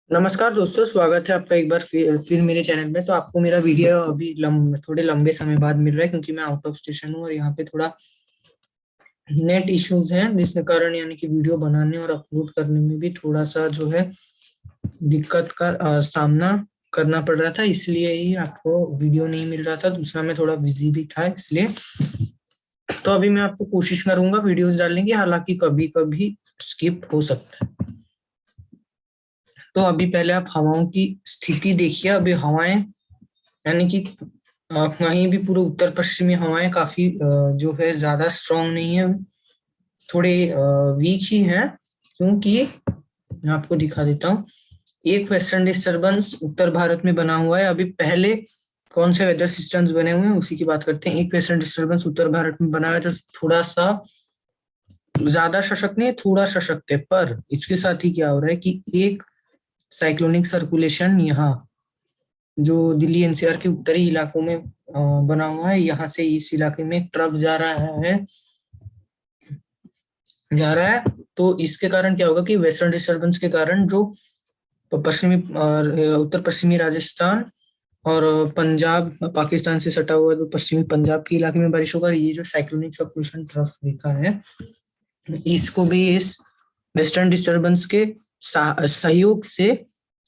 नमस्कार दोस्तों, स्वागत है आपका एक बार फिर मेरे चैनल में। तो आपको मेरा वीडियो अभी थोड़े लंबे समय बाद मिल रहा है क्योंकि मैं आउट ऑफ स्टेशन हूँ और यहाँ पे थोड़ा नेट इश्यूज हैं, जिसके कारण यानी कि वीडियो बनाने और अपलोड करने में भी थोड़ा सा जो है दिक्कत का सामना करना पड़ रहा था। इसलिए ही आपको वीडियो नहीं मिल रहा था। दूसरा, मैं थोड़ा बिजी भी था इसलिए। तो अभी मैं आपको कोशिश करूंगा वीडियोस डालने की, हालांकि कभी कभी स्किप हो सकता है। तो अभी पहले आप हवाओं की स्थिति देखिए। अभी हवाएं यानी कि कहीं भी पूरे उत्तर पश्चिमी हवाएं काफी जो है ज्यादा स्ट्रांग नहीं है, थोड़े वीक ही हैं। क्योंकि मैं आपको दिखा देता हूँ, एक वेस्टर्न डिस्टरबेंस उत्तर भारत में बना हुआ है। अभी पहले कौन से वेदर सिस्टम्स बने हुए हैं उसी की बात करते हैं। एक वेस्टर्न डिस्टरबेंस उत्तर भारत में बना है जो थोड़ा सा ज्यादा सशक्त नहीं है, थोड़ा सशक्त है। पर इसके साथ ही क्या हो रहा है कि एक साइक्लोनिक सर्कुलेशन यहाँ जो दिल्ली एनसीआर के उत्तरी इलाकों में बना हुआ है, यहाँ से इस इलाके में एक ट्रफ जा रहा है। तो इसके कारण क्या होगा कि वेस्टर्न डिस्टरबेंस के कारण जो पश्चिमी उत्तर पश्चिमी राजस्थान और पंजाब, पाकिस्तान से सटा हुआ जो पश्चिमी पंजाब के इलाके में बारिश होगा। ये जो साइक्लोनिक सर्कुलेशन ट्रफ रेखा है, इसको भी इस वेस्टर्न डिस्टरबेंस के सहयोग से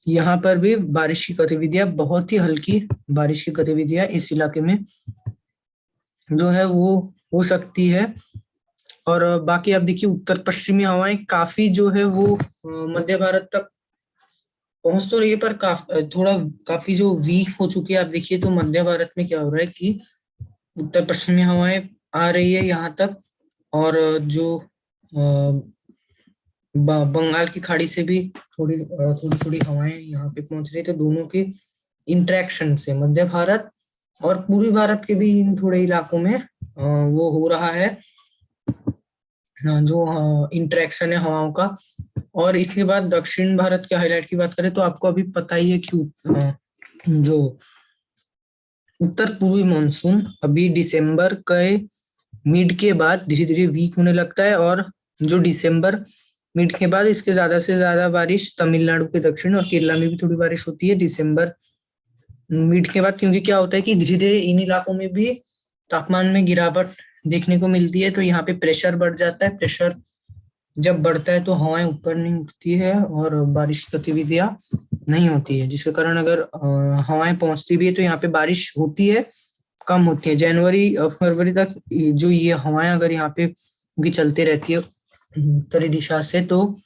यहाँ पर भी बारिश की गतिविधियां, बहुत ही हल्की बारिश की गतिविधियां इस इलाके में जो है वो हो सकती है। और बाकी आप देखिए, उत्तर पश्चिमी हवाएं काफी जो है वो मध्य भारत तक पहुंच तो रही है, पर काफी जो वीक हो चुकी है। आप देखिए तो मध्य भारत में क्या हो रहा है कि उत्तर पश्चिमी हवाएं आ रही है यहाँ तक, और जो बंगाल की खाड़ी से भी थोड़ी थोड़ी थोड़ी हवाएं यहाँ पे पहुंच रही है। तो दोनों के इंटरेक्शन से मध्य भारत और पूर्वी भारत के भी इन थोड़े इलाकों में वो हो रहा है, जो इंटरेक्शन है हवाओं का। और इसके बाद दक्षिण भारत के हाईलाइट की बात करें तो आपको अभी पता ही है कि जो उत्तर पूर्वी मानसून अभी दिसंबर के मिड के बाद धीरे धीरे वीक होने लगता है। और जो दिसंबर मिड के बाद इसके ज्यादा से ज्यादा बारिश तमिलनाडु के दक्षिण और केरला में भी थोड़ी बारिश होती है दिसंबर मिड के बाद। क्योंकि क्या होता है कि धीरे धीरे इन इलाकों में भी तापमान में गिरावट देखने को मिलती है, तो यहाँ पे प्रेशर बढ़ जाता है। प्रेशर जब बढ़ता है तो हवाएं ऊपर नहीं उठती है और बारिश की गतिविधियां नहीं होती है, जिसके कारण अगर हवाएं पहुंचती भी है तो यहाँ पे बारिश होती है, कम होती है। जनवरी फरवरी तक जो ये हवाएं अगर यहाँ पे भी चलते रहती है उत्तरी दिशा से, तो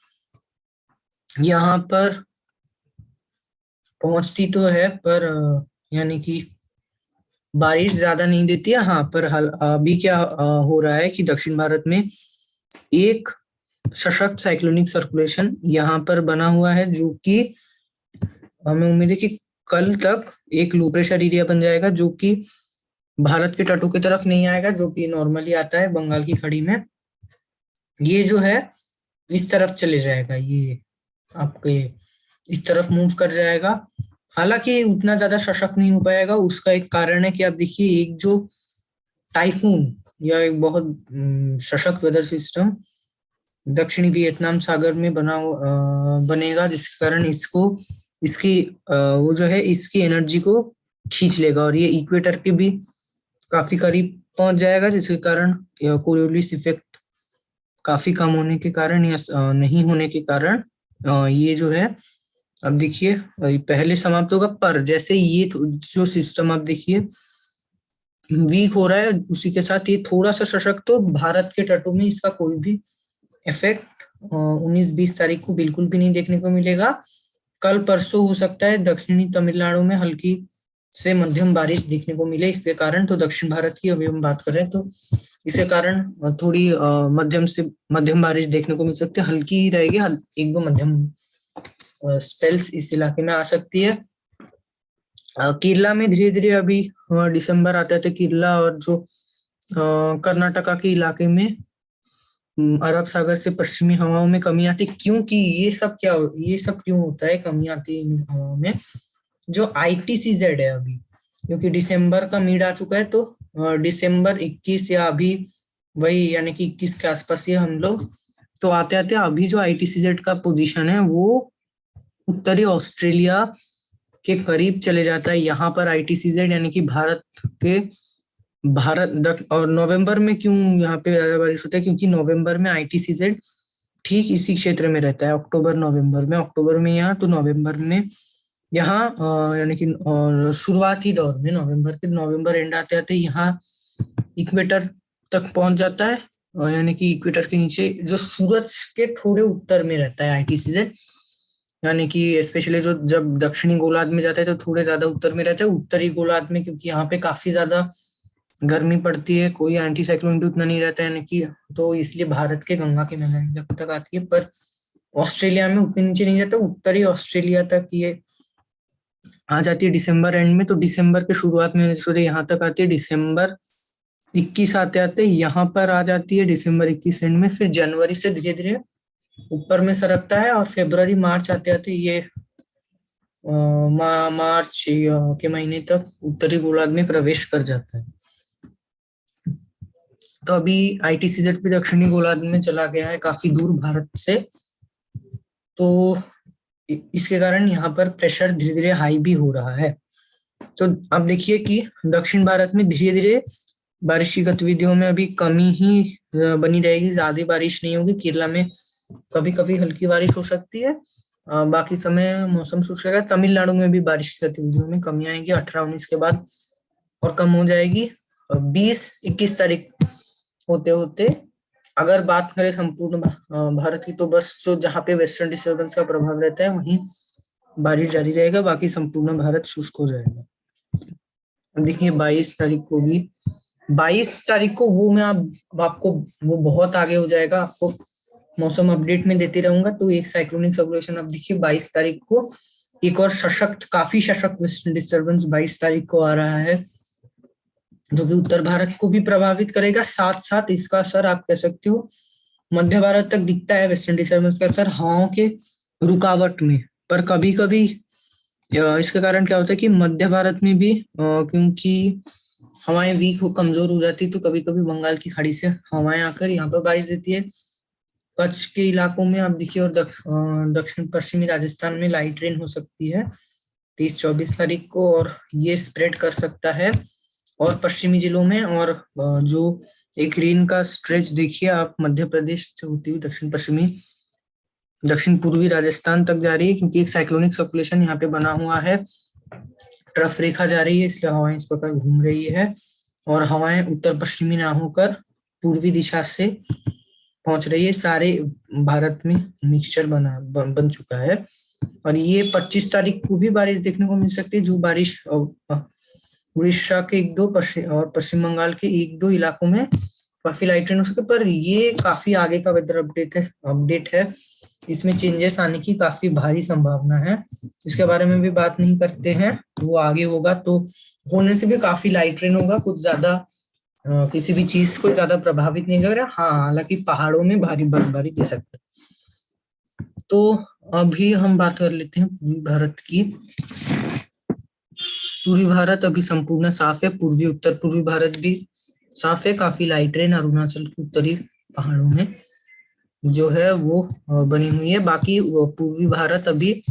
यहाँ पर पहुंचती तो है, पर यानी कि बारिश ज्यादा नहीं देती है। हाँ, पर अभी क्या हो रहा है कि दक्षिण भारत में एक सशक्त साइक्लोनिक सर्कुलेशन यहाँ पर बना हुआ है, जो कि हमें उम्मीद है कि कल तक एक लो प्रेशर एरिया बन जाएगा, जो कि भारत के तटों की तरफ नहीं आएगा, जो कि नॉर्मली आता है बंगाल की खाड़ी में। ये जो है इस तरफ चले जाएगा, ये आपके इस तरफ मूव कर जाएगा। हालांकि उतना ज्यादा सशक्त नहीं हो पाएगा। उसका एक कारण है कि आप देखिए, एक जो टाइफून या एक बहुत सशक्त वेदर सिस्टम दक्षिणी वियतनाम सागर में बनेगा, जिसके कारण इसकी वो जो है इसकी एनर्जी को खींच लेगा और ये इक्वेटर के भी काफी करीब पहुंच जाएगा, जिसके कारण कोरियोलिस इफेक्ट काफी कम होने के कारण या नहीं होने के कारण ये जो है, अब देखिए पहले समाप्त होगा। पर जैसे ये जो सिस्टम आप देखिए वीक हो रहा है, उसी के साथ ये थोड़ा सा सशक्त, तो भारत के तटों में इसका कोई भी इफेक्ट 19-20 तारीख को बिल्कुल भी नहीं देखने को मिलेगा। कल परसों हो सकता है दक्षिणी तमिलनाडु में हल्की से मध्यम बारिश देखने को मिले इसके कारण। तो दक्षिण भारत की अभी हम बात कर रहे हैं, तो इसके कारण थोड़ी मध्यम से मध्यम बारिश देखने को मिल सकती है। हल्की ही रहेगी, एक दो मध्यम स्पेल्स इस इलाके में आ सकती है। केरला में धीरे धीरे अभी दिसंबर आता है तो केरला और जो कर्नाटका के इलाके में अरब सागर से पश्चिमी हवाओं में कमी आती। क्योंकि ये सब क्यों होता है, कमी आती है इन हवाओं में। जो ITCZ है अभी, क्योंकि दिसंबर का मिड आ चुका है, तो दिसंबर 21 या अभी वही यानी कि 21 के आसपास ही हम लोग। तो आते आते अभी जो ITCZ का पोजीशन है वो उत्तरी ऑस्ट्रेलिया के करीब चले जाता है। यहाँ पर ITCZ यानी कि और नवंबर में क्यों यहाँ पे ज्यादा बारिश होता है, क्योंकि नवंबर में ITCZ ठीक इसी क्षेत्र में रहता है। अक्टूबर में यहाँ, तो नवंबर में यहाँ यानी कि शुरुआती दौर में नवंबर एंड आते आते यहाँ इक्वेटर तक पहुंच जाता है। यानी कि इक्वेटर के नीचे जो सूरज के थोड़े उत्तर में रहता है ITCZ, यानी कि स्पेशली जो जब दक्षिणी गोलार्ध में जाता है तो थोड़े ज्यादा उत्तर में रहता है। उत्तरी गोलार्ध में क्योंकि यहाँ पे काफी ज्यादा गर्मी पड़ती है, कोई एंटी साइक्लोन भी उतना नहीं रहता है, यानी कि तो इसलिए भारत के गंगा के मैदानी तक आती है, पर ऑस्ट्रेलिया में उतने नीचे नहीं जाता। उत्तरी ऑस्ट्रेलिया तक ये आ जाती है दिसंबर एंड में। तो दिसंबर के शुरुआत में यहाँ तक आती है, दिसंबर 21 आते आते यहाँ पर आ जाती है दिसंबर 21 एंड में। फिर जनवरी से धीरे धीरे ऊपर में सरकता है और फरवरी मार्च आते आते ये मार्च के महीने तक उत्तरी गोलार्ध में प्रवेश कर जाता है। तो अभी ITCZ भी दक्षिणी गोलार्ध में चला गया है, काफी दूर भारत से। तो इसके कारण यहाँ पर प्रेशर धीरे धीरे हाई भी हो रहा है। तो अब देखिए कि दक्षिण भारत में धीरे धीरे बारिश की गतिविधियों में अभी कमी ही बनी रहेगी, ज्यादा बारिश नहीं होगी। केरला में कभी कभी हल्की बारिश हो सकती है, बाकी समय मौसम शुष्क रहेगा। तमिलनाडु में भी बारिश की गतिविधियों में कमी आएगी 18-19 के बाद और कम हो जाएगी 20-21 तारीख होते होते। अगर बात करें संपूर्ण भारत की, तो बस जो जहाँ पे वेस्टर्न डिस्टर्बेंस का प्रभाव रहता है वहीं बारिश जारी रहेगा, बाकी संपूर्ण भारत शुष्क हो जाएगा। देखिए 22 तारीख को वो मैं आपको वो बहुत आगे हो जाएगा, आपको मौसम अपडेट में देते रहूंगा। तो एक साइक्लोनिक सर्कुलेशन अब देखिए 22 तारीख को एक और काफी सशक्त वेस्टर्न डिस्टर्बेंस 22 तारीख को आ रहा है, जो कि उत्तर भारत को भी प्रभावित करेगा। साथ साथ इसका असर आप कह सकते हो मध्य भारत तक दिखता है वेस्टर्न डिस्टर्बेंस का असर हवाओं के रुकावट में। पर कभी कभी इसके कारण क्या होता है कि मध्य भारत में भी क्योंकि हवाएं वीक कमजोर हो जाती है, तो कभी कभी बंगाल की खाड़ी से हवाएं आकर यहाँ पर बारिश देती है। कच्छ के इलाकों में आप देखिए और दक्षिण पश्चिमी राजस्थान में लाइट रेन हो सकती है 23-24 तारीख को, और ये स्प्रेड कर सकता है और पश्चिमी जिलों में। और जो एक रेन का स्ट्रेच देखिए आप मध्य प्रदेश से होती हुई दक्षिण पूर्वी राजस्थान तक जा रही है, क्योंकि एक साइक्लोनिक सर्कुलेशन यहाँ पे बना हुआ है, ट्रफ रेखा जा रही है, इसलिए हवाएं इस प्रकार घूम रही है और हवाएं उत्तर पश्चिमी ना होकर पूर्वी दिशा से पहुंच रही है। सारे भारत में मिक्सचर बन चुका है और ये 25 तारीख को भी बारिश देखने को मिल सकती है, जो बारिश उड़ीसा के 1-2 और पश्चिम बंगाल के 1-2 इलाकों में काफी लाइट रेन हो सकती है। पर ये काफी आगे का वेदर अपडेट है, इसमें चेंजेस आने की काफी भारी संभावना है। इसके बारे में भी बात नहीं करते हैं, वो आगे होगा, तो होने से भी काफी लाइट रेन होगा, कुछ ज्यादा किसी भी चीज को ज्यादा प्रभावित नहीं कर रहा। हाँ, हालांकि पहाड़ों में भारी बर्फबारी दे सकते हैं। तो अभी हम बात कर लेते हैं पूर्वी भारत की। पूर्वी भारत अभी संपूर्ण साफ है, पूर्वी उत्तर पूर्वी भारत भी साफ है। काफी लाइट रेन अरुणाचल के उत्तरी पहाड़ों में जो है वो बनी हुई है। बाकी पूर्वी भारत अभी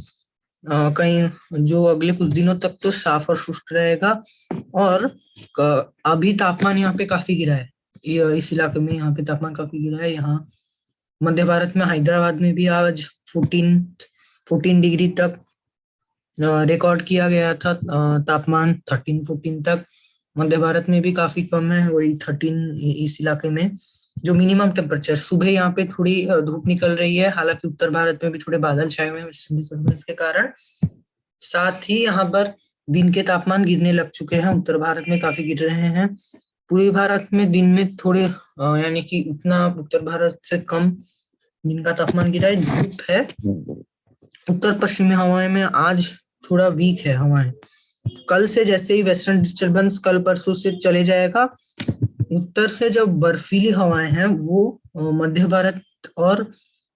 कहीं जो अगले कुछ दिनों तक तो साफ और शुष्क रहेगा। और अभी तापमान यहाँ पे काफी गिरा है, इस इलाके में यहाँ पे तापमान काफी गिरा है। यहाँ मध्य भारत में हैदराबाद में भी आज 14 डिग्री तक रिकॉर्ड किया गया था तापमान, 13-14 तक। मध्य भारत में भी काफी कम है, वही 13 इस इलाके में। जो मिनिमम टेम्परेचर सुबह यहाँ पे थोड़ी धूप निकल रही है, हालांकि उत्तर भारत में भी थोड़े बादल छाए हुए हैं वेस्टर्न डिस्टर्बेंस के कारण। साथ ही यहाँ पर दिन के तापमान गिरने लग चुके हैं, उत्तर भारत में काफी गिर रहे हैं। पूर्वी भारत में दिन में थोड़े यानी कि उतना उत्तर भारत से कम दिन का तापमान गिरा है, धूप है। उत्तर पश्चिमी हवाएं में आज थोड़ा वीक है हवाएं। कल से जैसे ही वेस्टर्न डिस्टर्बेंस कल परसों से चले जाएगा, उत्तर से जो बर्फीली हवाएं हैं वो मध्य भारत और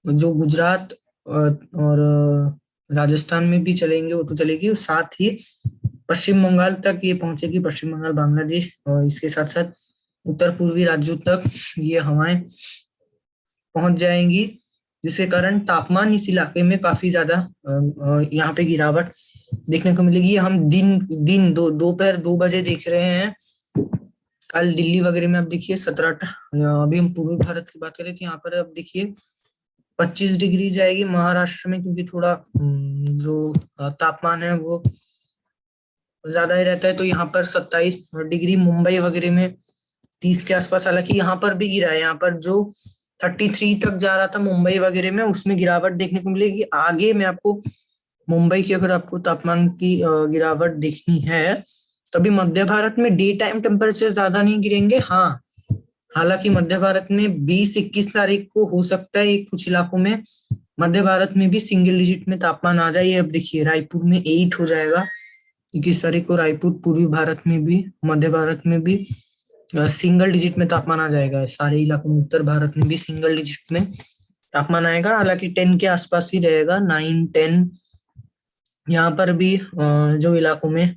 जो गुजरात और राजस्थान में भी चलेंगे, वो तो चलेगी। साथ ही पश्चिम बंगाल तक ये पहुंचेगी, पश्चिम बंगाल, बांग्लादेश, और इसके साथ साथ उत्तर पूर्वी राज्यों तक ये हवाएं पहुंच जाएंगी, जिसके कारण तापमान इस इलाके में काफी ज्यादा यहाँ पे गिरावट देखने को मिलेगी। हम दिन दिन दोपहर 2 बजे देख रहे हैं। कल दिल्ली वगैरह में आप देखिए 17 अभी हम पूर्वी भारत की बात करें तो यहाँ पर अब देखिए 25 डिग्री जाएगी महाराष्ट्र में, क्योंकि थोड़ा जो तापमान है वो ज्यादा ही रहता है। तो यहाँ पर 27 डिग्री, मुंबई वगैरह में 30 के आसपास, हालांकि यहाँ पर भी गिरा है। यहाँ पर जो 33 तक जा रहा था मुंबई वगैरह में, उसमें गिरावट देखने को मिलेगी। आगे मैं आपको मुंबई की अगर आपको तापमान की गिरावट देखनी है, तभी मध्य भारत में डे टाइम टेम्परेचर ज्यादा नहीं गिरेंगे। हाँ, हालांकि मध्य भारत में 20-21 तारीख को हो सकता है कुछ इलाकों में मध्य भारत में भी सिंगल डिजिट में तापमान आ जाए। अब देखिए रायपुर में 8 हो जाएगा 21 तारीख को। रायपुर पूर्वी भारत में भी, मध्य भारत में भी सिंगल डिजिट में तापमान आ जाएगा। सारे इलाकों में, उत्तर भारत में भी सिंगल डिजिट में तापमान आएगा। हालांकि 10 के आसपास ही रहेगा, 9-10। यहाँ पर भी जो इलाकों में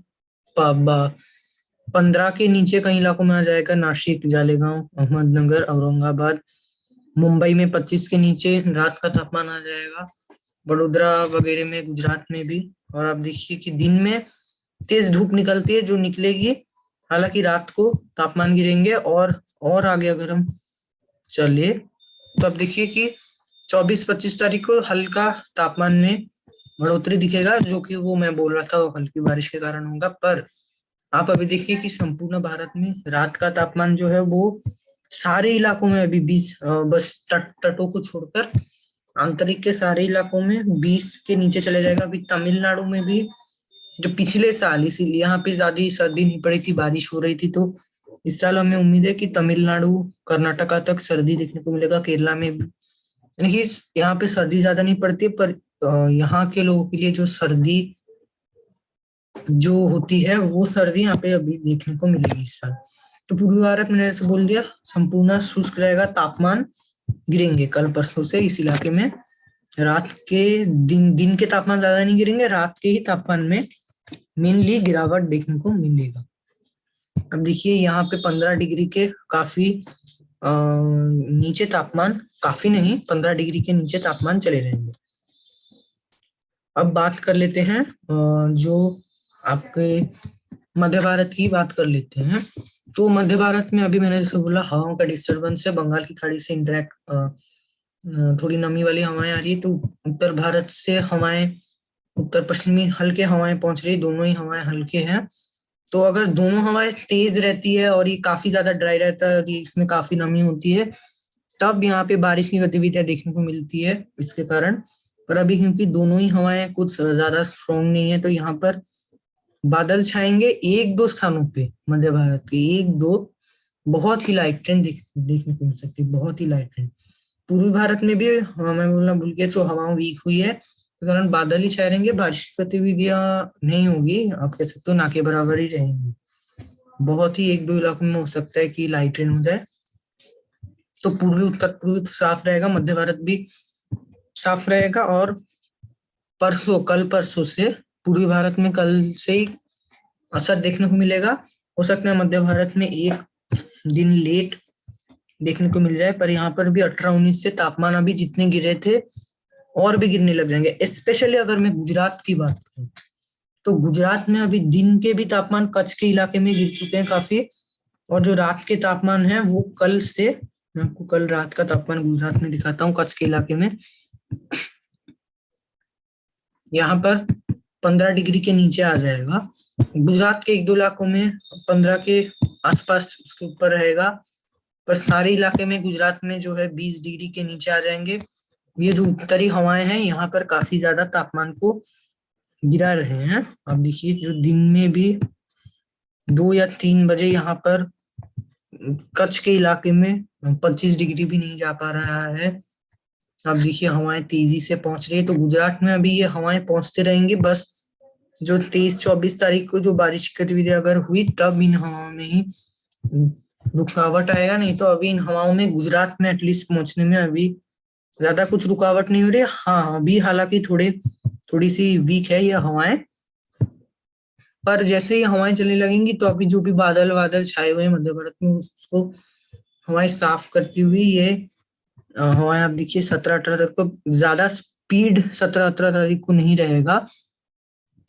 15 के नीचे कई इलाकों में आ जाएगा, नासिक, जालेगांव, अहमदनगर, औरंगाबाद। मुंबई में 25 के नीचे रात का तापमान आ जाएगा, वडोदरा वगैरह में, गुजरात में भी। और आप देखिए कि दिन में तेज धूप निकलती है जो निकलेगी, हालांकि रात को तापमान गिरेंगे। और आगे अगर हम चलिए तो आप देखिए कि 24-25 तारीख को हल्का तापमान में बढ़ोतरी दिखेगा, जो कि वो मैं बोल रहा था वो हल्की बारिश के कारण होगा। पर आप अभी देखिए कि संपूर्ण भारत में रात का तापमान जो है वो सारे इलाकों में अभी 20, बस तटों को छोड़कर आंतरिक के सारे इलाकों में 20 के नीचे चले जाएगा। अभी तमिलनाडु में भी जो पिछले साल, इसीलिए यहाँ पे ज्यादा सर्दी नहीं पड़ी थी, बारिश हो रही थी, तो इस साल हमें उम्मीद है कि तमिलनाडु, कर्नाटका तक सर्दी देखने को मिलेगा, केरला में भी। यानी कि यहाँ पे सर्दी ज्यादा नहीं पड़ती, पर यहाँ के लोगों के लिए जो सर्दी जो होती है वो सर्दी यहाँ पे अभी देखने को मिलेगी इस साल। तो पूर्वी भारत में जैसे बोल दिया, संपूर्ण शुष्क रहेगा, तापमान गिरेंगे कल परसों से इस इलाके में। रात के दिन के तापमान ज्यादा नहीं गिरेंगे, रात के ही तापमान में मेनली गिरावट देखने को मिलेगा। अब देखिए यहाँ पे 15 डिग्री के काफी नीचे तापमान, काफी नहीं, 15 डिग्री के नीचे तापमान चले रहेंगे। अब बात कर लेते हैं जो आपके मध्य भारत की बात कर लेते हैं। तो मध्य भारत में अभी मैंने जैसे बोला, हवाओं का डिस्टर्बेंस है, बंगाल की खाड़ी से इंटरेक्ट थोड़ी नमी वाली हवाएं आ रही है। तो उत्तर भारत से हवाएं, उत्तर पश्चिमी हल्के हवाएं पहुंच रही है, दोनों ही हवाएं हल्के हैं। तो अगर दोनों हवाएं तेज रहती है और ये काफी ज्यादा ड्राई रहता है और ये इसमें काफी नमी होती है, तब यहाँ पे बारिश की गतिविधियां देखने को मिलती है इसके कारण। पर अभी क्योंकि दोनों ही हवाएं कुछ ज्यादा स्ट्रॉन्ग नहीं है, तो यहाँ पर बादल छाएंगे 1-2 स्थानों पे मध्य भारत के, 1-2 बहुत ही लाइट ट्रेन देखने को मिल सकती है, बहुत ही लाइट ट्रेन। पूर्वी भारत में भी मैं बोलना भूल गया, जो हवा वीक हुई है तो कारण बादल ही छाए रहेंगे, बारिश की गतिविधियां नहीं होगी, आप कह सकते हो ना के बराबर ही रहेंगी। बहुत ही 1-2 इलाकों में हो सकता है कि लाइट रेन हो जाए। तो पूर्वी उत्तर पूर्वी तो साफ रहेगा, मध्य भारत भी साफ रहेगा। और कल परसों से पूर्वी भारत में कल से ही असर देखने को मिलेगा। हो सकता है मध्य भारत में एक दिन लेट देखने को मिल जाए, पर यहाँ पर भी 18-19 से तापमान अभी जितने गिरे थे और भी गिरने लग जाएंगे। स्पेशली अगर मैं गुजरात की बात करूं, तो गुजरात में अभी दिन के भी तापमान कच्छ के इलाके में गिर चुके हैं काफी, और जो रात के तापमान है वो कल से, मैं आपको कल रात का तापमान गुजरात में दिखाता हूँ, कच्छ के इलाके में यहाँ पर 15 डिग्री के नीचे आ जाएगा। गुजरात के 1-2 इलाकों में 15 के आसपास, उसके ऊपर रहेगा, पर सारे इलाके में गुजरात में जो है 20 डिग्री के नीचे आ जाएंगे। ये जो उत्तरी हवाएं हैं यहाँ पर काफी ज्यादा तापमान को गिरा रहे हैं। अब देखिए जो दिन में भी 2 या 3 बजे यहाँ पर कच्छ के इलाके में 25 डिग्री भी नहीं जा पा रहा है। अब देखिए हवाएं तेजी से पहुंच रही है, तो गुजरात में अभी ये हवाएं पहुंचते रहेंगे। बस जो 23-24 तारीख को जो बारिश की गतिविधि अगर हुई, तब इन हवाओं में ही रुकावट आएगा, नहीं तो अभी इन हवाओं में गुजरात में एटलीस्ट पहुंचने में अभी ज्यादा कुछ रुकावट नहीं हो रही है। हाँ, अभी हालांकि थोड़ी सी वीक है ये हवाएं, पर जैसे ही हवाएं चलने लगेंगी तो अभी जो भी बादल बादल छाए हुए हैं मध्य भारत में, उसको हवाएं साफ करती हुई ये हवाएं आप देखिए 17-18 तारीख को, ज्यादा स्पीड 17-18 तारीख को नहीं रहेगा।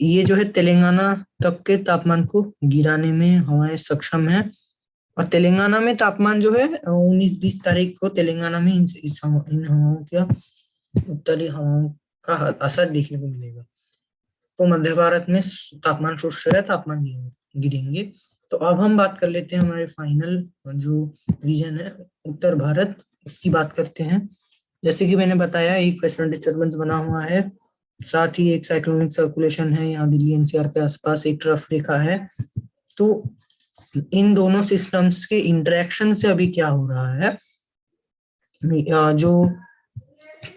ये जो है तेलंगाना तक के तापमान को गिराने में हवाएं सक्षम है। और तेलंगाना में तापमान जो है 19-20 तारीख को तेलंगाना में इन हवाओं का, उत्तरी हवाओं का असर देखने को मिलेगा। तो मध्य भारत में तापमान शुष्क है, तापमान गिरेंगे। तो अब हम बात कर लेते हैं हमारे फाइनल जो रीजन है उत्तर भारत, उसकी बात करते हैं। जैसे कि मैंने बताया, एक वेस्टर्न डिस्टर्बेंस बना हुआ है, साथ ही एक साइक्लोनिक सर्कुलेशन है यहाँ दिल्ली एनसीआर के आसपास, एक ट्रफ रेखा है। तो इन दोनों सिस्टम्स के इंटरेक्शन से अभी क्या हो रहा है, जो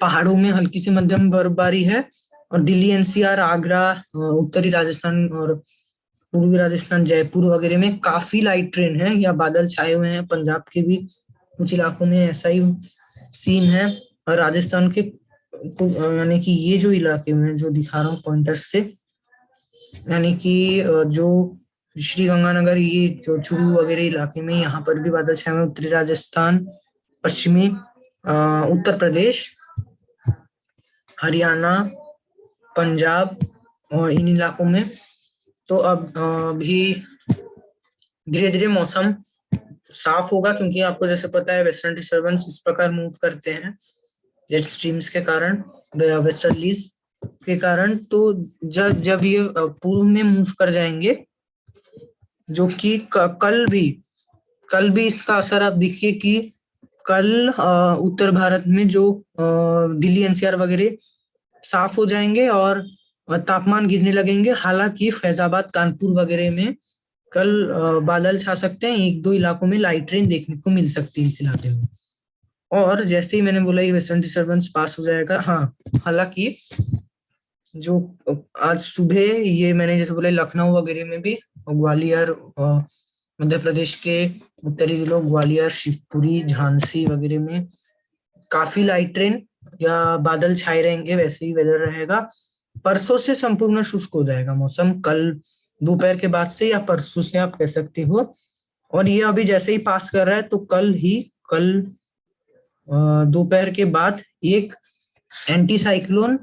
पहाड़ों में हल्की से मध्यम बर्फबारी है, और दिल्ली एनसीआर, आगरा, उत्तरी राजस्थान और पूर्वी राजस्थान, जयपुर वगैरह में काफी लाइट रेन है या बादल छाए हुए हैं। पंजाब के भी कुछ इलाकों में ऐसा ही सीन है। और राजस्थान के यानी कि ये जो इलाके में जो दिखा रहा हूँ पॉइंटर्स से, यानी कि जो श्री गंगानगर, ये जो चूरू वगैरह इलाके में, यहाँ पर भी बादल छाए हुए। उत्तरी राजस्थान, पश्चिमी उत्तर प्रदेश, हरियाणा, पंजाब और इन इलाकों में। तो अब भी धीरे धीरे मौसम साफ होगा, क्योंकि आपको जैसे पता है वेस्टर्न डिस्टर्बेंस इस प्रकार मूव करते हैं जेट स्ट्रीम्स के कारण, वेस्टर्लीज के कारण। तो जब जब ये पूर्व में मूव कर जाएंगे, जो कि कल भी इसका असर आप देखिए कि कल उत्तर भारत में जो दिल्ली एनसीआर वगैरह साफ हो जाएंगे और तापमान गिरने लगेंगे। हालांकि फैजाबाद, कानपुर वगैरह में कल बादल छा सकते हैं, एक दो इलाकों में लाइट रेन देखने को मिल सकती है इस इलाके में। और जैसे ही मैंने बोला ये वेस्टर्न डिस्टर्बेंस पास हो जाएगा। हाँ, हालांकि जो आज सुबह ये मैंने जैसे बोला लखनऊ वगैरह में भी, ग्वालियर, मध्य प्रदेश के उत्तरी जिलों ग्वालियर, शिवपुरी, झांसी वगैरह में काफी लाइट रेन या बादल छाए रहेंगे, वैसे ही वेदर रहेगा। परसों से संपूर्ण शुष्क हो जाएगा मौसम, कल दोपहर के बाद से या परसों से आप कह सकते हो। और ये अभी जैसे ही पास कर रहा है, तो कल दोपहर के बाद एक एंटी साइक्लोन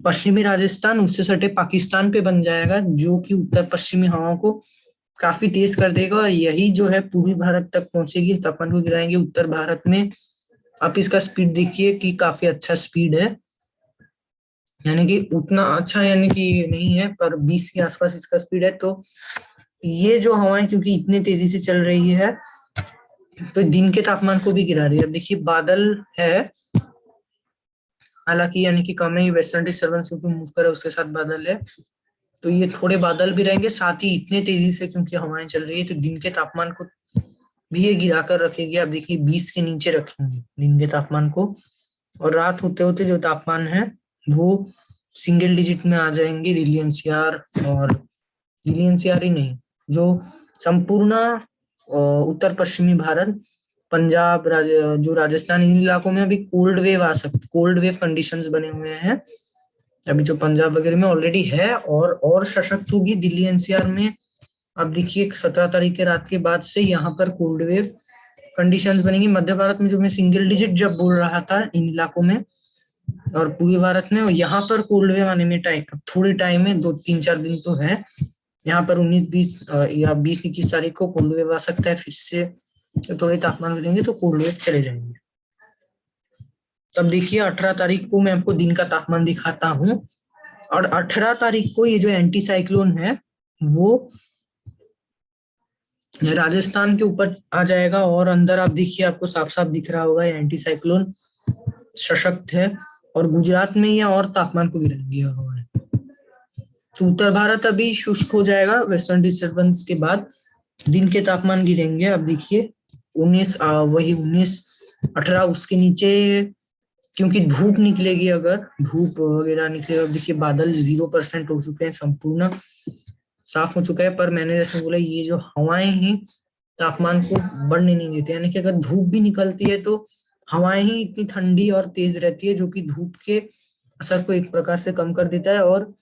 पश्चिमी राजस्थान, उससे सटे पाकिस्तान पे बन जाएगा, जो कि उत्तर पश्चिमी हवाओं को काफी तेज कर देगा। और यही जो है पूर्वी भारत तक पहुंचेगी, तापमान को गिराएंगे। उत्तर भारत में आप इसका स्पीड देखिए कि काफी अच्छा स्पीड है, यानी कि उतना अच्छा यानी कि नहीं है, पर 20 के आसपास इसका स्पीड है। तो ये जो हवाएं क्योंकि इतनी तेजी से चल रही है, तो दिन के तापमान को भी गिरा रही है। अब देखिए बादल है, हालांकि यानी कि कम ही वेस्टर्न डिस्टर्बेंस क्योंकि मूव कर रहा है, उसके साथ बादल है, तो ये थोड़े बादल भी रहेंगे। साथ ही इतने तेजी से क्योंकि हवाएं चल रही है, तो दिन के तापमान को भी ये गिरा कर रखेगी। आप देखिए 20 के नीचे रखेंगे दिन के तापमान को, और रात होते होते जो तापमान है वो सिंगल डिजिट में आ जाएंगे दिल्ली एनसीआर, और दिल्ली एनसीआर ही नहीं, जो संपूर्ण उत्तर पश्चिमी भारत, पंजाब, जो राजस्थान, इन इलाकों में अभी कोल्ड वेव आ सकती, कोल्ड वेव कंडीशंस बने हुए हैं अभी, जो पंजाब वगैरह में ऑलरेडी है, और सशक्त होगी दिल्ली एनसीआर में। अब देखिए 17 तारीख के रात के बाद से यहाँ पर कोल्ड वेव कंडीशंस बनेंगी। मध्य भारत में जो मैं सिंगल डिजिट जब बोल रहा था इन इलाकों में, और पूर्वी भारत में, यहाँ पर कोल्ड वेव आने में थोड़ी टाइम है, 2-3-4 दिन तो है। यहाँ पर 19-20 या 20-21 तारीख को कोल्ड वेव आ सकता है फिर से, तो थोड़े तापमान बढ़ेंगे तो कोल्ड वेव चले जाएंगे। तब देखिए 18 तारीख को मैं आपको दिन का तापमान दिखाता हूँ, और 18 तारीख को ये जो एंटी साइक्लोन है वो राजस्थान के ऊपर आ जाएगा, और अंदर आप देखिए आपको साफ साफ दिख रहा होगा ये एंटी साइक्लोन सशक्त है, और गुजरात में ये और तापमान को गिराएंगे हवाएं। तो उत्तर भारत अभी शुष्क हो जाएगा वेस्टर्न डिस्टर्बेंस के बाद, दिन के तापमान गिरेंगे। अब देखिए 18 उसके नीचे, क्योंकि धूप निकलेगी, अगर धूप वगैरह निकलेगा। देखिए बादल 0% हो चुके हैं, संपूर्ण साफ हो चुका है। पर मैंने जैसे बोला ये जो हवाएं हैं तापमान को बढ़ने नहीं देते, यानी कि अगर धूप भी निकलती है तो हवाएं ही इतनी ठंडी और तेज रहती है, जो कि धूप के असर को एक प्रकार से कम कर देता है। और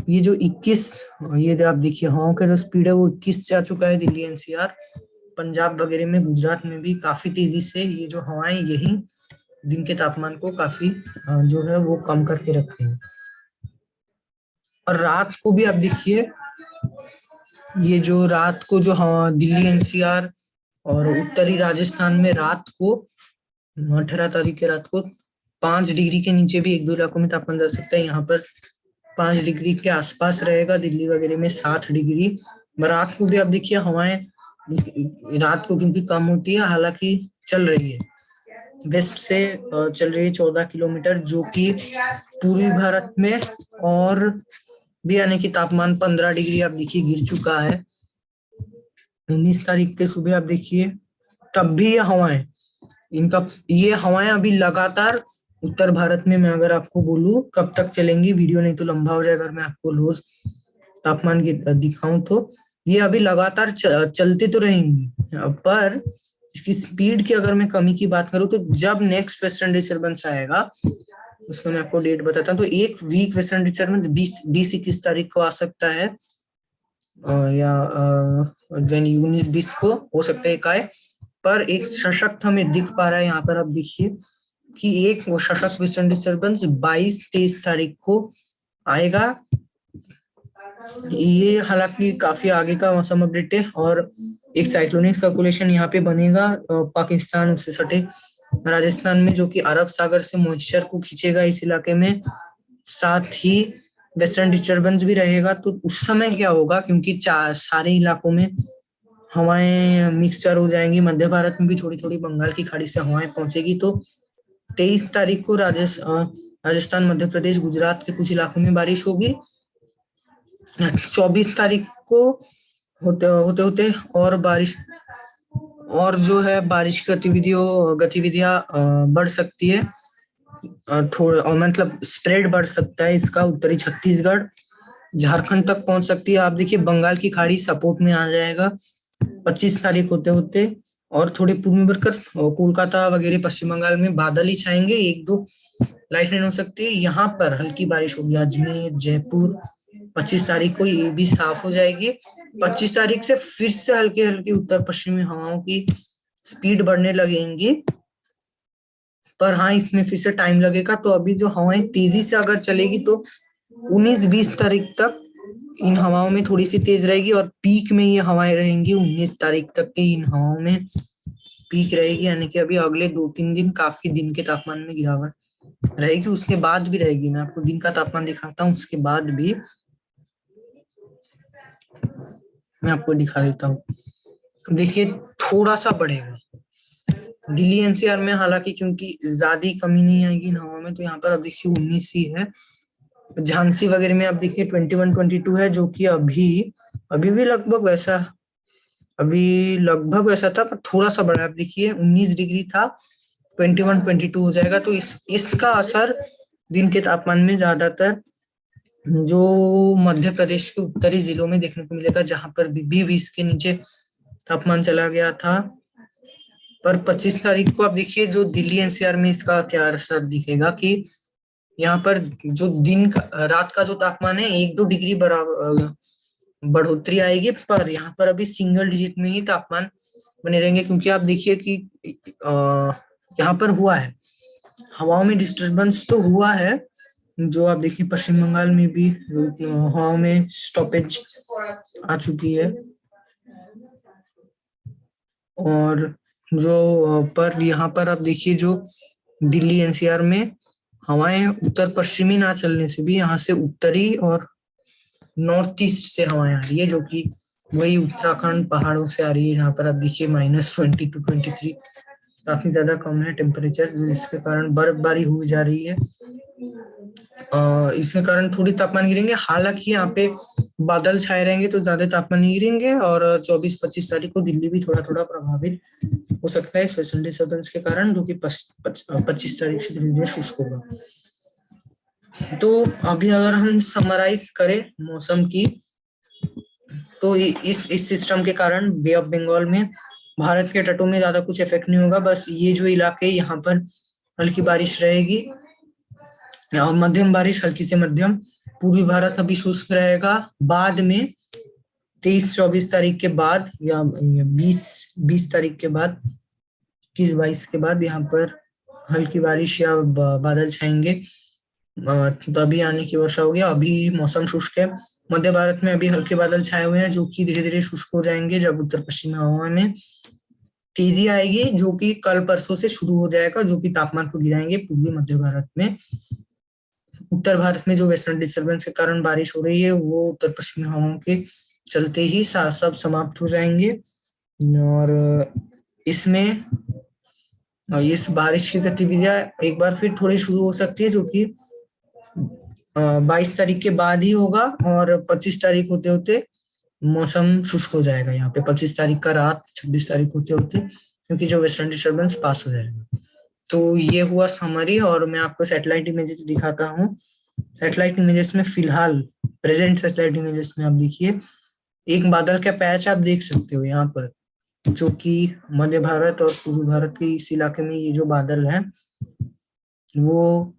ये जो 21, ये आप देखिए हवाओं का जो स्पीड है वो 21 जा चुका है दिल्ली एनसीआर, पंजाब वगैरह में, गुजरात में भी काफी तेजी से ये जो हवाएं यही दिन के तापमान को काफी जो है वो कम करके रखे हैं। और रात को भी आप देखिए, ये जो रात को जो दिल्ली एनसीआर और उत्तरी राजस्थान में रात को 18 तारीख के रात को 5 डिग्री के नीचे भी एक दो इलाकों में तापमान जा सकता है। यहाँ पर 5 डिग्री के आसपास रहेगा, दिल्ली वगैरह में 7 डिग्री। रात को भी आप देखिए हवाएं रात को क्योंकि कम होती है, हालांकि चल रही है, वेस्ट से चल रही है 14 किलोमीटर, जो कि पूर्वी भारत में और भी यानी कि तापमान 15 डिग्री आप देखिए गिर चुका है। 19 तारीख के सुबह आप देखिए, तब भी ये हवाएं ये हवाएं अभी लगातार उत्तर भारत में, मैं अगर आपको बोलूं कब तक चलेंगी, वीडियो नहीं तो लंबा हो जाएगा, अगर मैं आपको रोज तापमान दिखाऊं तो ये अभी लगातार चलते तो रहेंगी। पर इसकी स्पीड की अगर मैं कमी की बात करूं तो जब नेक्स्ट वेस्टर्न डिस्टर्बेंस आएगा उसका मैं आपको डेट बताता हूँ। तो एक वीक वेस्टर्न डिस्टर्बेंस 20-21 तारीख को आ सकता है, या 19-20 को हो सकता है एक आए। पर एक सशक्त हमें दिख पा रहा है यहाँ पर, आप देखिए कि एक वो सशक्त वेस्टर्न डिस्टर्बेंस 22-23 तारीख को आएगा। ये हालांकि काफी आगे का मौसम अपडेट है। और एक साइक्लोनिक सर्कुलेशन यहाँ पे बनेगा पाकिस्तान उससे सटे राजस्थान में, जो कि अरब सागर से मॉइस्चर को खींचेगा इस इलाके में, साथ ही वेस्टर्न डिस्टर्बेंस भी रहेगा। तो उस समय क्या होगा, क्योंकि सारे इलाकों में हवाएं मिक्सचर हो जाएंगी, मध्य भारत में भी थोड़ी थोड़ी बंगाल की खाड़ी से हवाएं पहुंचेगी। तो 23 तारीख को राजस्थान, मध्य प्रदेश, गुजरात के कुछ इलाकों में बारिश होगी। 24 तारीख को होते होते होते और बारिश, और जो है बारिश गतिविधियां बढ़ सकती है थोड़ा, और मतलब स्प्रेड बढ़ सकता है इसका, उत्तरी छत्तीसगढ़ झारखंड तक पहुंच सकती है। आप देखिए बंगाल की खाड़ी सपोर्ट में आ जाएगा 25 तारीख होते होते, और थोड़े पूर्व में बढ़कर कोलकाता वगैरह पश्चिम बंगाल में बादल ही छाएंगे, एक दो लाइट रेन हो सकती है। यहाँ पर हल्की बारिश होगी, अजमेर, जयपुर 25 तारीख को ये भी साफ हो जाएगी। 25 तारीख से फिर से हल्की हल्की उत्तर पश्चिमी हवाओं की स्पीड बढ़ने लगेंगी, पर हाँ इसमें फिर से टाइम लगेगा। तो अभी जो हवाएं तेजी से अगर चलेगी तो 19-20 तारीख तक इन हवाओं में थोड़ी सी तेज रहेगी, और पीक में ये हवाएं रहेंगी 19 तारीख तक के इन हवाओं में पीक रहेगी। यानी कि अभी अगले 2-3 दिन काफी दिन के तापमान में गिरावट रहेगी, उसके बाद भी रहेगी। मैं आपको दिन का तापमान दिखाता हूँ, उसके बाद भी मैं आपको दिखा देता हूँ। देखिए थोड़ा सा बढ़ेगा दिल्ली एनसीआर में, हालांकि क्योंकि ज्यादा कमी नहीं आएगी इन हवाओं में, तो यहाँ पर अब देखिए 19 ही है। झांसी वगैरह में आप देखिए 21-22 है, जो कि अभी अभी भी लगभग वैसा था, पर थोड़ा सा बढ़ा। आप देखिए 19 डिग्री था, 21-22 हो जाएगा। तो इसका असर दिन के तापमान में ज्यादातर जो मध्य प्रदेश के उत्तरी जिलों में देखने को मिलेगा, जहां पर भी 20 के नीचे तापमान चला गया था। पर 25 तारीख को आप देखिए जो दिल्ली एनसीआर में इसका क्या असर दिखेगा, कि यहाँ पर जो रात का जो तापमान है 1-2 डिग्री बराबर बढ़ोतरी आएगी, पर यहाँ पर अभी सिंगल डिजिट में ही तापमान बने रहेंगे। क्योंकि आप देखिए कि यहाँ पर हुआ है, हवाओं में डिस्टरबेंस तो हुआ है, जो आप देखिए पश्चिम बंगाल में भी हवाओं में स्टॉपेज आ चुकी है। और जो पर यहाँ पर आप देखिए जो दिल्ली एनसीआर में हवाएं उत्तर पश्चिमी ना चलने से भी यहाँ से उत्तरी और नॉर्थ ईस्ट से हवाएं आ रही है, जो कि वही उत्तराखंड पहाड़ों से आ रही है। यहाँ पर आप देखिए -20 to 23 काफी ज्यादा कम है टेम्परेचर, जिसके कारण बर्फबारी हो जा रही है। इसके कारण थोड़ी तापमान गिरेंगे, हालांकि यहाँ पे बादल छाए रहेंगे तो ज्यादा तापमान नहीं गिरेंगे। और 24-25 तारीख को दिल्ली भी थोड़ा थोड़ा प्रभावित हो सकता है इस वेस्टर्न डिस्टर्बेंस के कारण, जो कि 25 तारीख से धीरे धीरे शुष्क होगा। तो अभी अगर हम समराइज करें मौसम की, तो इस सिस्टम के कारण बे ऑफ बंगाल में भारत के तटों में ज्यादा कुछ इफेक्ट नहीं होगा। बस ये जो इलाके यहाँ पर हल्की बारिश रहेगी और मध्यम बारिश, हल्की से मध्यम। पूर्वी भारत अभी शुष्क रहेगा। बाद में 23-24 तारीख के बाद, या 20 तारीख के बाद, 21-22 के बाद यहाँ पर हल्की बारिश या बादल छाएंगे, तो अभी आने की वर्षा होगी। अभी मौसम शुष्क है। मध्य भारत में अभी हल्के बादल छाए हुए हैं जो कि धीरे धीरे शुष्क हो जाएंगे जब उत्तर पश्चिमी हवा में तेजी आएगी, जो कि कल परसों से शुरू हो जाएगा, जो कि तापमान को गिराएंगे पूर्वी मध्य भारत में। उत्तर भारत में जो वेस्टर्न डिस्टर्बेंस के कारण बारिश हो रही है वो उत्तर पश्चिमी हवाओं के चलते ही सब समाप्त हो जाएंगे। और इसमें इस बारिश की गतिविधियां एक बार फिर थोड़ी शुरू हो सकती है, जो कि 22 तारीख के बाद ही होगा, और 25 तारीख होते होते मौसम शुष्क हो जाएगा यहाँ पे। 25 तारीख का रात 26 तारीख होते होते, क्योंकि जो वेस्टर्न डिस्टर्बेंस पास हो जाएगा। तो ये हुआ समरी, और मैं आपको सैटेलाइट इमेजेस दिखाता हूँ। सैटेलाइट इमेजेस में फिलहाल, प्रेजेंट सैटेलाइट इमेजेस में आप देखिए, एक बादल का पैच आप देख सकते हो यहाँ पर, जो कि मध्य भारत और पूर्वी भारत के इस इलाके में ये जो बादल है वो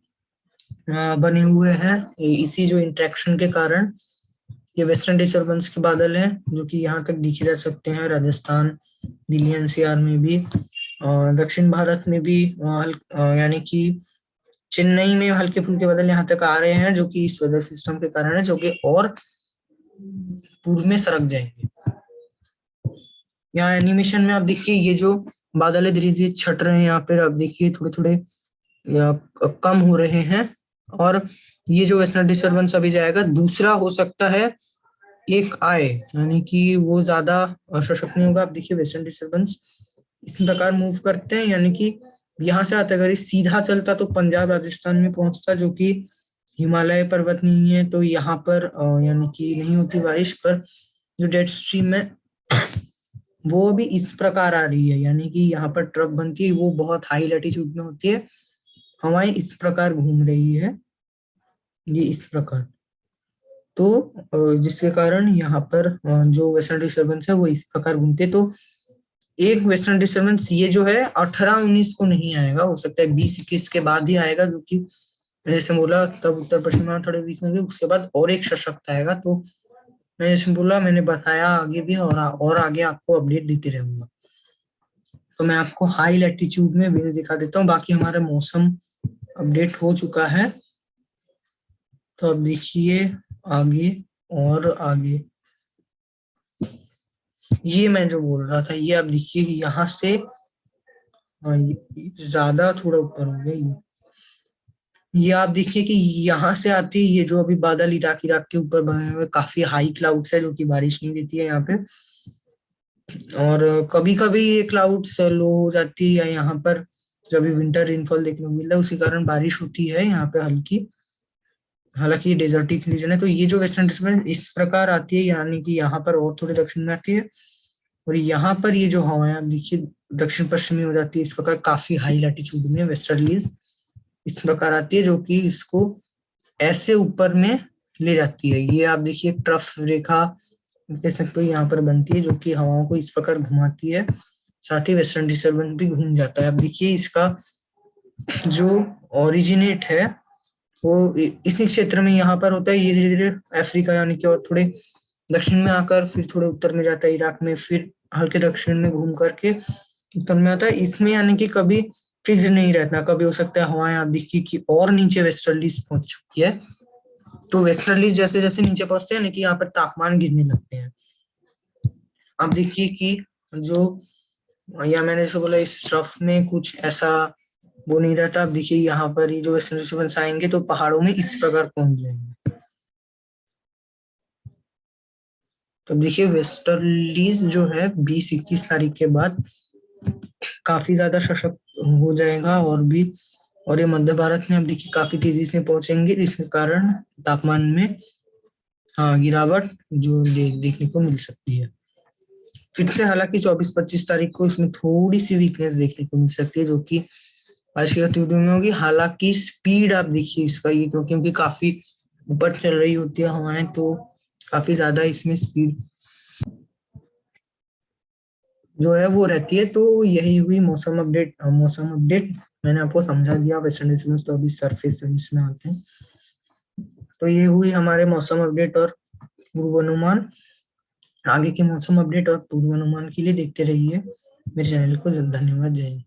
बने हुए हैं। इसी जो इंटरेक्शन के कारण ये वेस्टर्न डिस्टर्बेंस के बादल हैं, जो कि यहाँ तक दिखे जा सकते हैं, राजस्थान, दिल्ली एनसीआर में भी, दक्षिण भारत में भी, यानी कि चेन्नई में हल्के फुल्के बादल यहाँ तक आ रहे हैं, जो कि इस वेदर सिस्टम के कारण है, जो कि और पूर्व में सरक जाएंगे। यहाँ एनिमेशन में आप देखिए ये जो बादल है धीरे धीरे छट रहे हैं, यहाँ पे आप देखिए थोड़े थोड़े कम हो रहे हैं। और ये जो वेस्टर्न डिस्टर्बेंस अभी जाएगा, दूसरा हो सकता है एक आए, यानी कि वो ज्यादा सशक्त नहीं होगा। आप देखिए वेस्टर्न डिस्टर्बेंस इस प्रकार मूव करते हैं, यानी कि यहाँ से आता, अगर ये सीधा चलता तो पंजाब राजस्थान में पहुंचता, जो कि हिमालय पर्वत नहीं है, तो यहाँ पर यानी कि नहीं होती बारिश। पर जो जेट स्ट्रीम है वो भी इस प्रकार आ रही है, यानी कि यहाँ पर ट्रफ बनती है, वो बहुत हाई लैटिट्यूड में होती है, हवाएं इस प्रकार घूम रही है, ये इस प्रकार। तो जिसके कारण यहाँ पर जो वेस्टर्न डिस्टर्बेंस है वो इस प्रकार घूमते, तो एक वेस्टर्न डिस्टर्बेंस ये जो है 18-19 को नहीं आएगा, हो सकता है 20-21 के बाद ही आएगा, जो कि मैंने जैसे बोला तब उत्तर पश्चिम में थोड़े वीक होंगे, उसके बाद और एक सशक्त आएगा। तो मैंने जैसे बोला, मैंने बताया आगे भी, और आगे आपको अपडेट देते रहूंगा। तो मैं आपको हाई लैटिट्यूड में व्यू दिखा देता हूँ। बाकी हमारा मौसम अपडेट हो चुका है, तो अब देखिए आगे और आगे। ये मैं जो बोल रहा था, ये आप देखिए कि यहाँ से ज्यादा थोड़ा ऊपर हो गया ये आप देखिए कि यहाँ से आती है ये जो अभी बादल इराक इराक के ऊपर बने हुए काफी हाई क्लाउड्स है, जो कि बारिश नहीं देती है यहाँ पे। और कभी कभी ये क्लाउड्स लो हो जाती है यहाँ पर, जब भी विंटर रेनफॉल देखने को मिलता है, उसी कारण बारिश होती है यहाँ पे हल्की। हालांकि ये डेजर्टिक रीजन है, तो ये जो वेस्टर्न डिस्टर्बेंस इस प्रकार आती है, यानी कि यहाँ पर और थोड़े दक्षिण में आती है, और यहाँ पर ये जो हवाएं आप देखिए दक्षिण पश्चिमी हो जाती है इस प्रकार, काफी हाई लैटिट्यूड में वेस्टर्लीज इस प्रकार आती है, जो कि इसको ऐसे ऊपर में ले जाती है। ये आप देखिए ट्रफ रेखा कह सकते हो यहाँ पर बनती है, जो कि हवाओं को इस प्रकार घुमाती है, साथ ही वेस्टर्न डिस्टर्बेंस भी घूम जाता है। आप देखिए इसका जो ओरिजिनेट है वो इसी क्षेत्र में यहाँ पर होता है। ये धीरे धीरे अफ्रीका यानी कि और थोड़े दक्षिण में आकर फिर थोड़े उत्तर में जाता है इराक में, फिर हल्के दक्षिण में घूम करके उत्तर में आता है। इसमें यानी कि कभी फिक्स नहीं रहता, कभी हो सकता है हवाएं आप देखिए कि और नीचे वेस्टर्लीज पहुंच चुकी है, तो वेस्टर्लीज जैसे जैसे नीचे पहुंचते हैं ना कि यहाँ पर तापमान गिरने लगते हैं। अब देखिए कि जो, या मैंने जैसे बोला इस ट्रफ में कुछ ऐसा वो नहीं रहता। अब देखिए यहाँ पर ये जो वेस्टर्न डिस्टर्बेंस आएंगे तो पहाड़ों में इस प्रकार पहुंच जाएंगे। तो देखिए वेस्टर्लीज जो है 20-21 तारीख के बाद काफी ज्यादा सशक्त हो जाएगा, और भी, और ये मध्य भारत में अब देखिए काफी तेजी से पहुंचेंगे, जिसके कारण तापमान में हाँ गिरावट जो देखने को मिल सकती है फिर से। हालांकि 24-25 तारीख को इसमें थोड़ी सी वीकनेस देखने को मिल सकती है, जो कि आज की गतिविधियों में होगी। हालांकि स्पीड आप देखिए इसका, ये क्योंकि काफी ऊपर चल रही होती है हवाएं, तो काफी ज्यादा इसमें स्पीड जो है वो रहती है। तो यही हुई मौसम अपडेट। मैंने आपको समझा दिया वेस्टर्न डिस्टर्बेंस, तो अभी सरफेस में आते हैं। तो ये हुई हमारे मौसम अपडेट और पूर्वानुमान। आगे के मौसम अपडेट और पूर्वानुमान के लिए देखते रहिए मेरे चैनल को। धन्यवाद, जय हिंद।